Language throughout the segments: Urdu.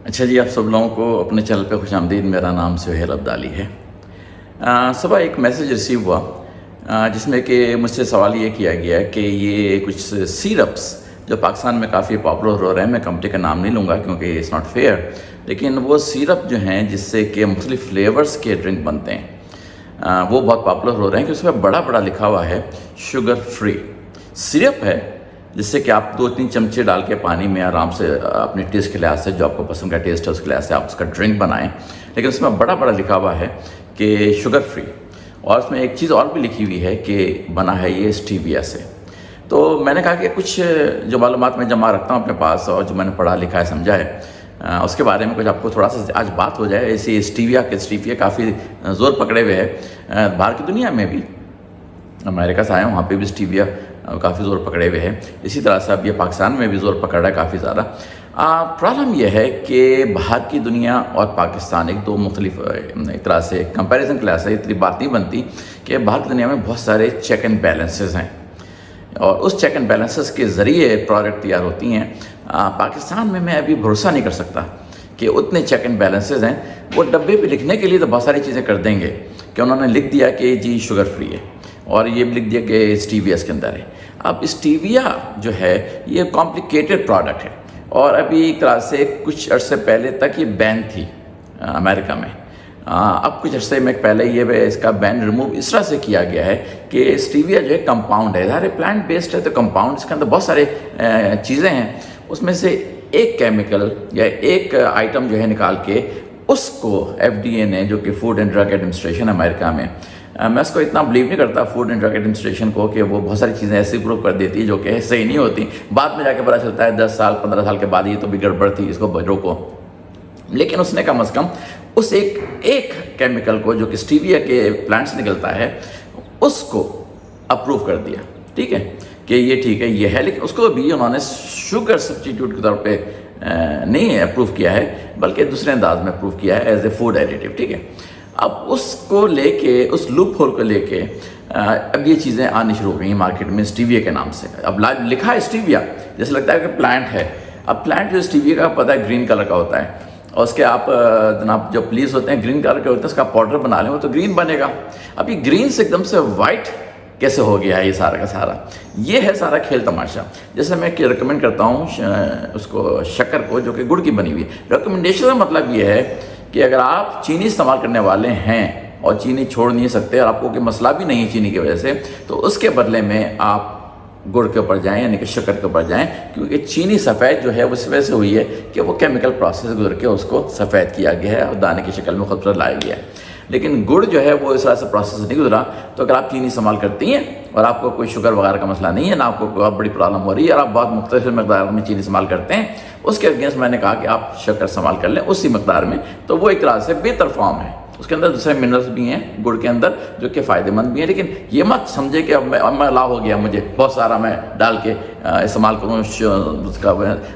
اچھا جی، آپ سب لوگوں کو اپنے چینل پہ خوش آمدید۔ میرا نام سہیل عبدالی ہے۔ صبح ایک میسیج ریسیو ہوا جس میں کہ مجھ سے سوال یہ کیا گیا کہ یہ کچھ سیرپس جو پاکستان میں کافی پاپولر ہو رہے ہیں، میں کمپنی کا نام نہیں لوں گا کیونکہ اٹس ناٹ فیئر، لیکن وہ سیرپ جو ہیں جس سے کہ مختلف فلیورز کے ڈرنک بنتے ہیں وہ بہت پاپولر ہو رہے ہیں کہ اس پہ بڑا بڑا لکھا ہوا ہے شوگر فری سیرپ ہے، جس سے کہ آپ 2-3 چمچے ڈال کے پانی میں آرام سے اپنے ٹیسٹ کے لحاظ سے جو آپ کو پسند کا ٹیسٹ ہے اس کے لحاظ سے آپ اس کا ڈرنک بنائیں، لیکن اس میں بڑا بڑا لکھا ہوا ہے کہ شوگر فری، اور اس میں ایک چیز اور بھی لکھی ہوئی ہے کہ بنا ہے یہ اسٹیویا سے۔ تو میں نے کہا کہ کچھ جو معلومات میں جمع رکھتا ہوں اپنے پاس اور جو میں نے پڑھا لکھا ہے سمجھا ہے اس کے بارے میں کچھ آپ کو تھوڑا سا آج بات ہو جائے۔ ایسی اسٹیویا کافی زور پکڑے ہوئے ہے باہر کی دنیا میں بھی، امریکہ سے آیا ہوں وہاں پہ بھی اسٹیویا کافی زور پکڑے ہوئے ہیں، اسی طرح سے اب یہ پاکستان میں بھی زور پکڑ رہا ہے کافی زیادہ۔ پرابلم یہ ہے کہ باہر کی دنیا اور پاکستان ایک دو مختلف ایک طرح سے کمپیریزن کلاس ہے، اتنی بات نہیں بنتی کہ باہر کی دنیا میں بہت سارے چیک اینڈ بیلنسز ہیں اور اس چیک اینڈ بیلنسز کے ذریعے پروڈکٹ تیار ہوتی ہیں۔ پاکستان میں ابھی بھروسہ نہیں کر سکتا کہ اتنے چیک اینڈ بیلنسز ہیں۔ وہ ڈبے پہ لکھنے کے لیے تو بہت ساری چیزیں کر دیں گے کہ انہوں نے لکھ دیا کہ جی شوگر فری ہے، اور یہ بھی لکھ دیا کہ اسٹیویا اس کے اندر ہے۔ اب اسٹیویا جو ہے یہ کمپلیکیٹڈ پروڈکٹ ہے، اور ابھی ایک طرح سے کچھ عرصے پہلے تک یہ بین تھی امریکہ میں، اب کچھ عرصے میں پہلے یہ اس کا بین ریموو اس طرح سے کیا گیا ہے کہ اسٹیویا جو ہے کمپاؤنڈ ہے، ظاہر پلانٹ بیسڈ ہے تو کمپاؤنڈ اس کے اندر بہت سارے چیزیں ہیں، اس میں سے ایک کیمیکل یا ایک آئٹم جو ہے نکال کے اس کو FDA نے، جو کہ فوڈ اینڈ ڈرگ ایڈمنسٹریشن امریکہ میں اس کو اتنا بلیو نہیں کرتا فوڈ اینڈ ڈرگ ایڈمنسٹریشن کو کہ وہ بہت ساری چیزیں ایسی پروو کر دیتی ہے جو کہ صحیح نہیں ہوتی، بعد میں جا کے پتہ چلتا ہے 10 سال 15 سال کے بعد یہ تو بھی گڑبڑ تھی، اس کو روکو۔ لیکن اس نے کم از کم اس ایک کیمیکل کو جو کہ اسٹیویا کے پلانٹ سے نکلتا ہے اس کو اپروو کر دیا، ٹھیک ہے کہ یہ ٹھیک ہے یہ ہے، لیکن اس کو بھی انہوں نے شوگر سبسٹیٹیوٹ کے طور پہ نہیں اپروو کیا ہے بلکہ دوسرے انداز میں اپروو کیا ہے ایز اے فوڈ ایڈیٹیو، ٹھیک ہے۔ اب اس کو لے کے، اس لوپ ہول کو لے کے اب یہ چیزیں آنی شروع ہو گئی ہیں مارکیٹ میں اسٹیویا کے نام سے۔ اب لکھا ہے اسٹیویا، جیسے لگتا ہے کہ پلانٹ ہے۔ اب پلانٹ جو اسٹیویا کا پتہ ہے گرین کلر کا ہوتا ہے، اور اس کے آپ جناب جو پلیز ہوتے ہیں گرین کلر کے ہوتے ہیں، اس کا پاؤڈر بنا لیں وہ تو گرین بنے گا۔ اب یہ گرین سے ایک دم سے وائٹ کیسے ہو گیا ہے یہ سارا کا سارا؟ یہ ہے سارا کھیل تماشا۔ جیسے میں ریکمینڈ کرتا ہوں اس کو شکر کو جو کہ گڑ کی بنی ہوئی ہے، ریکمنڈیشن کا مطلب یہ ہے کہ اگر آپ چینی استعمال کرنے والے ہیں اور چینی چھوڑ نہیں سکتے اور آپ کو کوئی مسئلہ بھی نہیں ہے چینی کی وجہ سے، تو اس کے بدلے میں آپ گڑ کے اوپر جائیں، یعنی کہ شکر کے اوپر جائیں، کیونکہ چینی سفید جو ہے وہ اس وجہ سے ہوئی ہے کہ وہ کیمیکل پروسیس گزر کے اس کو سفید کیا گیا ہے اور دانے کی شکل میں خوبصورت لایا گیا ہے۔ لیکن گڑ جو ہے وہ اس طرح سے پروسیس نہیں گزرا، تو اگر آپ چینی استعمال کرتی ہیں اور آپ کو کوئی شوگر وغیرہ کا مسئلہ نہیں ہے، نہ آپ کو بہت بڑی پرابلم ہو رہی ہے، اور آپ بہت مختلف مقدار میں چینی استعمال کرتے ہیں، اس کے اگینسٹ میں نے کہا کہ آپ شکر استعمال کر لیں اسی مقدار میں، تو وہ ایک طرح سے بہتر فارم ہے۔ اس کے اندر دوسرے منرلز بھی ہیں گڑ کے اندر جو کہ فائدہ مند بھی ہیں، لیکن یہ مت سمجھے کہ اب میں لا ہو گیا مجھے بہت سارا میں ڈال کے استعمال کروں، اس کا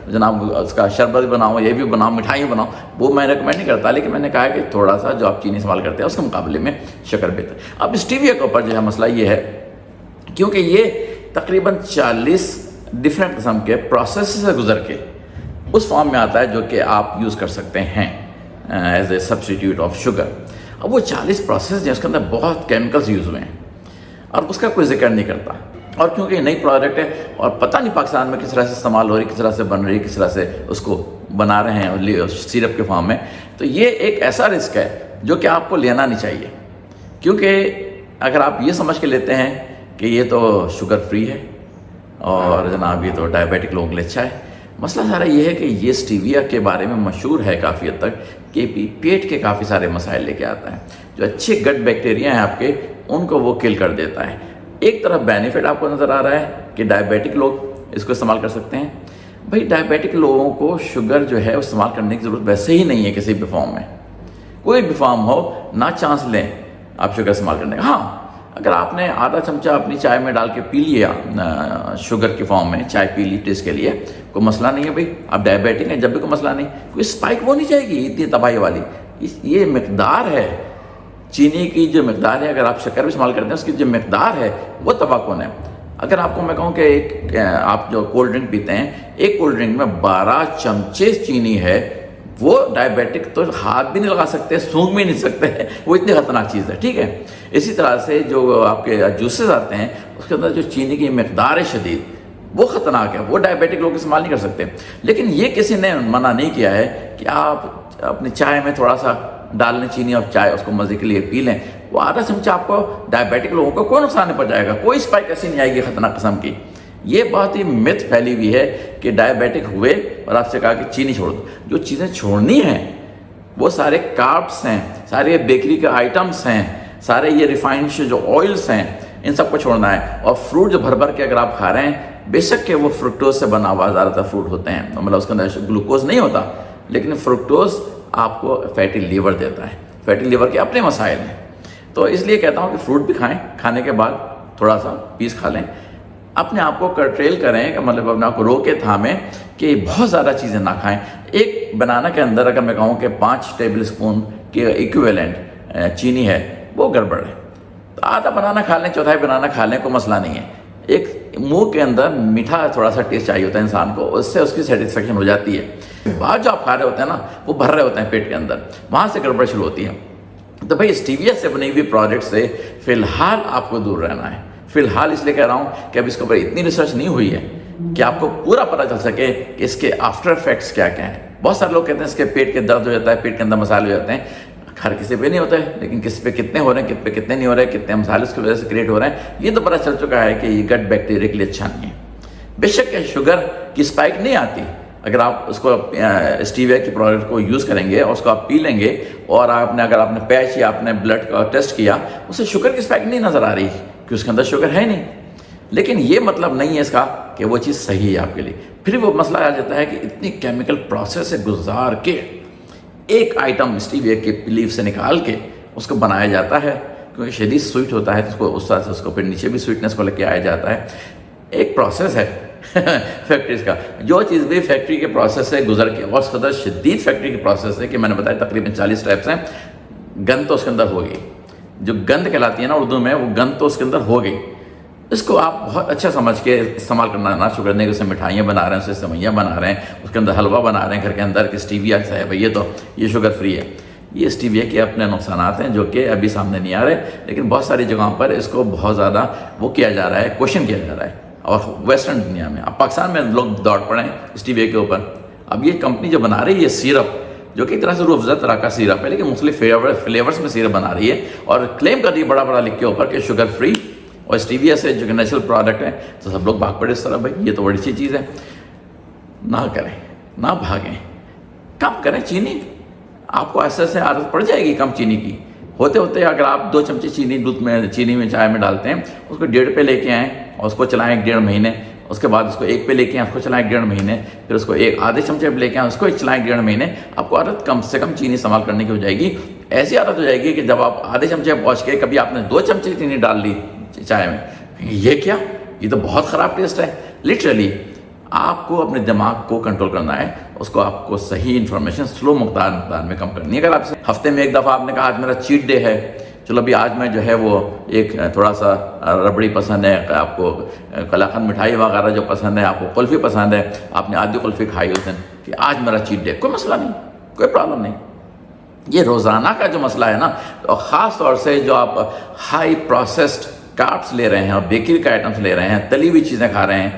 جناب اس کا شربت بناؤں، یہ بھی بناؤں، مٹھائی بناؤں، وہ میں ریکمینڈ نہیں کرتا، لیکن میں نے کہا کہ تھوڑا سا جو آپ چینی استعمال کرتے ہیں اس کے مقابلے میں شکر بہتر۔ اب اسٹیویا کے اوپر جو ہے مسئلہ یہ ہے کیونکہ یہ تقریباً 40 ڈفرینٹ قسم کے پروسیس سے گزر کے اس فارم میں آتا ہے جو کہ آپ یوز کر سکتے ہیں as a substitute of sugar. اب وہ 40 پروسیس جو اس کے اندر بہت کیمیکلز یوز ہوئے ہیں اور اس کا کوئی ذکر نہیں کرتا، اور کیونکہ یہ نئی پروڈکٹ ہے اور پتہ نہیں پاکستان میں کس طرح سے استعمال ہو رہی، کس طرح سے بن رہی، کس طرح سے اس کو بنا رہے ہیں سیرپ کے فارم میں، تو یہ ایک ایسا رسک ہے جو کہ آپ کو لینا نہیں چاہیے، کیونکہ اگر آپ یہ سمجھ کے لیتے ہیں کہ یہ تو شوگر فری ہے اور جناب یہ تو ڈائبیٹک لوگوں کے لیے اچھا ہے، مسئلہ سارا یہ ہے کہ یہ اسٹیویا کے بارے میں مشہور ہے کافی حد تک کہ پیٹ کے کافی سارے مسائل لے کے آتا ہے، جو اچھے گٹ بیکٹیریا ہیں آپ کے ان کو وہ کل کر دیتا ہے۔ ایک طرف بینیفٹ آپ کو نظر آ رہا ہے کہ ڈائبیٹک لوگ اس کو استعمال کر سکتے ہیں۔ بھائی ڈائبیٹک لوگوں کو شوگر جو ہے استعمال کرنے کی ضرورت ویسے ہی نہیں ہے، کسی بھی فارم میں کوئی بھی فارم ہو نہ چانس لیں آپ شوگر استعمال کرنے کا۔ ہاں اگر آپ نے آدھا چمچہ اپنی چائے میں ڈال کے پی لیا شوگر کے فارم میں، چائے پی لی ٹیسٹ کے لیے، کوئی مسئلہ نہیں ہے بھائی، آپ ڈائبیٹک ہیں جب بھی کوئی مسئلہ نہیں، کوئی اسپائک وہ نہیں جائے گی اتنی تباہی والی۔ یہ مقدار ہے چینی کی، جو مقدار ہے، اگر آپ شکر بھی استعمال کرتے ہیں اس کی جو مقدار ہے وہ تباہ کن ہے۔ اگر آپ کو میں کہوں کہ ایک آپ جو کولڈ ڈرنک پیتے ہیں، ایک کولڈ ڈرنک میں 12 چمچے چینی ہے، وہ ڈائبیٹک تو ہاتھ بھی نہیں لگا سکتے, سونگھ بھی نہیں سکتے, وہ اتنی خطرناک چیز ہے, ٹھیک ہے. اسی طرح سے جو آپ کے جوسز آتے ہیں اس کے اندر جو چینی کی مقدار ہے شدید, وہ خطرناک ہے, وہ ڈائبیٹک لوگ استعمال نہیں کر سکتے. لیکن یہ کسی نے منع نہیں کیا ہے کہ آپ اپنی چائے میں تھوڑا سا ڈال لیں چینی اور چائے اس کو مزے کے لیے پی لیں. وہ آدھا چمچہ آپ کو ڈائبیٹک لوگوں کو کوئی نقصان نہیں پہنچائے گا, کوئی اسپائک ایسی نہیں آئے گی خطرناک قسم کی. یہ بہت ہی مت پھیلی ہوئی ہے کہ ڈائبیٹک ہوئے اور آپ سے کہا کہ چینی چھوڑ دو. جو چیزیں چھوڑنی ہیں وہ سارے کاربس ہیں, سارے بیکری کے آئٹمس ہیں, سارے یہ ریفائنڈ جو آئلس ہیں, ان سب کو چھوڑنا ہے. اور فروٹ جو بھر بھر کے اگر آپ کھا رہے ہیں, بے شک کہ وہ فرکٹوز سے بنا ہوا زیادہ تر فروٹ ہوتے ہیں, مطلب اس کے اندر گلوکوز نہیں ہوتا, لیکن فرکٹوز آپ کو فیٹی لیور دیتا ہے. فیٹی لیور کے اپنے مسائل ہیں. تو اس لیے کہتا ہوں کہ فروٹ بھی کھائیں, کھانے کے بعد تھوڑا سا پیس کھا لیں, اپنے آپ کو کنٹرول کریں, کہ مطلب اپنے آپ کو روکے تھامیں کہ بہت زیادہ چیزیں نہ کھائیں. ایک بنانا کے اندر اگر میں کہوں کہ 5 ٹیبل اسپون کے ایکویلنٹ چینی ہے, وہ گڑبڑ ہے. تو آدھا بنانا کھا لیں, چوتھائی بنانا کھا لیں, کوئی مسئلہ نہیں ہے. ایک منہ کے اندر میٹھا تھوڑا سا ٹیسٹ چاہیے ہوتا ہے انسان کو, اس سے اس کی سیٹسفیکشن ہو جاتی ہے. بعد جو آپ کھا رہے ہوتے ہیں نا, وہ بھر رہے ہوتے ہیں پیٹ کے اندر, وہاں سے گڑبڑ شروع ہوتی ہے. تو بھائی اسٹیویا سے بنی ہوئی پروڈکٹ سے فی الحال آپ کو دور رہنا ہے. فی الحال اس لیے کہہ رہا ہوں کہ اب اس کے اوپر اتنی ریسرچ نہیں ہوئی ہے کہ آپ کو پورا پتہ چل سکے کہ اس کے آفٹر افیکٹس کیا کیا ہیں. بہت سارے لوگ کہتے ہیں اس کے پیٹ کے درد ہو جاتا ہے, پیٹ کے اندر مسائل ہو جاتے ہیں. ہر کسی پہ نہیں ہوتا ہے, لیکن کس پہ کتنے ہو رہے ہیں, کس پہ کتنے نہیں ہو رہے ہیں, کتنے مسائل اس کی وجہ سے کریٹ ہو رہے ہیں, یہ تو پتہ چل چکا ہے کہ یہ گٹ بیکٹیریا کے لیے اچھا نہیں ہے. بے شک شوگر کی اسپائک نہیں آتی اگر آپ اس کو اسٹیویا کی پروڈکٹ کو یوز کریں گے اور اس کو آپ پی لیں گے, اور اگر آپ نے پیچ یا آپ نے بلڈ کا ٹیسٹ کیا, اسے شوگر کی اسپائک نہیں نظر آ رہی کہ اس کے اندر شوگر ہے نہیں. لیکن یہ مطلب نہیں ہے اس کا کہ وہ چیز صحیح ہے آپ کے لیے. پھر وہ مسئلہ آ جاتا ہے کہ اتنی کیمیکل پروسیس سے گزار کے ایک آئٹم اسٹیویا کے لیف سے نکال کے اس کو بنایا جاتا ہے, کیونکہ شدید سویٹ ہوتا ہے, تو اس کو اس طرح سے اس کو پھر نیچے بھی سویٹنس کو لے کے آیا جاتا ہے. ایک پروسیس ہے فیکٹریز کا, جو چیز بھی فیکٹری کے پروسیس سے گزر کے, اور اس قدر شدید فیکٹری کے پروسیس ہے کہ میں نے بتایا تقریباً 40 اسٹیپس ہیں. گند تو اس کے اندر ہوگی, جو گند کہلاتی ہے نا اردو میں, وہ گند تو اس کے اندر ہوگی. اس کو آپ بہت اچھا سمجھ کے استعمال کرنا نہ شروع کرنے, اسے مٹھائیاں بنا رہے ہیں, اسے سوئیاں بنا رہے ہیں, اس کے اندر حلوہ بنا رہے ہیں گھر کے اندر کہ اسٹیویا سے ہے بھائی, یہ شوگر فری ہے. یہ اسٹیویا کے اپنے نقصانات ہیں جو کہ ابھی سامنے نہیں آ رہے, لیکن بہت ساری جگہوں پر اس کو بہت زیادہ وہ کیا جا رہا ہے, کوشچن کیا جا رہا ہے. اور ویسٹرن دنیا میں, اب پاکستان میں لوگ دوڑ پڑے ہیں اسٹیویا کے اوپر. اب یہ کمپنی جو بنا رہی ہے یہ سیرپ, جو کہ ایک طرح سے روح افزا طرح کا سیرپ ہے, لیکن مختلف فلیورس میں سیرپ بنا رہی ہے, اور کلیم کر رہی ہے بڑا بڑا لکھ کے اوپر کہ شوگر فری, اور اسٹیویا سے جو کہ نیچرل پروڈکٹ ہے. تو سب لوگ بھاگ پڑے اس طرح, بھائی یہ تو بڑی اچھی چیز ہے. نہ کریں, نہ بھاگیں, کم کریں چینی. آپ کو ایسے ایسے عادت پڑ جائے گی کم چینی کی. ہوتے ہوتے اگر آپ 2 چمچے چینی میں چائے میں ڈالتے ہیں, اس کو 1.5 پہ لے کے آئیں اور اس کو چلائیں 1.5 مہینے, اس کے بعد اس کو 1 پہ لے کے آئیں, اس کو چلائیں 1.5 مہینے, پھر اس کو آدھے چمچے پہ لے کے آئیں, اس کو چلائیں 1.5 مہینے, آپ کو عادت کم سے کم چینی استعمال کرنے کی ہو جائے گی. ایسی عادت ہو جائے گی کہ جب آپ آدھے چمچے پہنچ کے کبھی آپ نے 2 چمچے چینی ڈال لی چائے میں, یہ کیا, یہ تو بہت خراب ٹیسٹ ہے. لٹرلی آپ کو اپنے دماغ کو کنٹرول کرنا ہے, اس کو آپ کو صحیح انفارمیشن سلو مقدار میں کم کرنی ہے. اگر آپ سے ہفتے میں ایک دفعہ آپ نے کہا آج میرا چیٹ ڈے ہے, چلو ابھی آج میں جو ہے وہ ایک تھوڑا سا ربڑی پسند ہے, آپ کو قلاقند مٹھائی وغیرہ جو پسند ہے, آپ کو قلفی پسند ہے, آپ نے آدھی قلفی کھائی اس دن, کہ آج میرا چیٹ ڈے, کوئی مسئلہ نہیں, کوئی پرابلم نہیں. یہ روزانہ کا جو مسئلہ ہے نا, تو خاص طور سے جو آپ ہائی پروسیسڈ کاربس لے رہے ہیں اور بیکری کے آئٹمس لے رہے ہیں, تلی ہوئی چیزیں کھا رہے ہیں,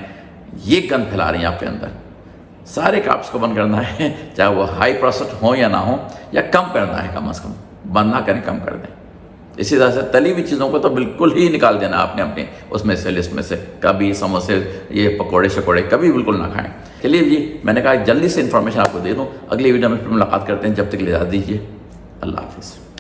یہ گند پھیلا رہی ہیں آپ کے اندر. سارے کاربس کو بند کرنا ہے, چاہے وہ ہائی پروسیسڈ ہوں یا نہ ہوں, یا کم کرنا ہے, کم از کم بند نہ کریں, کم کر دیں. اسی طرح سے تلی ہوئی چیزوں کو تو بالکل ہی نکال دینا آپ نے اپنے اس میں سے, لسٹ میں سے. کبھی سموسے, یہ پکوڑے شکوڑے کبھی بالکل نہ کھائیں. چلیے جی, میں نے کہا جلدی سے انفارمیشن آپ کو دے دوں. اگلی ویڈیو میں پھر ملاقات کرتے ہیں, جب تک لے جا دیجیے. اللہ حافظ.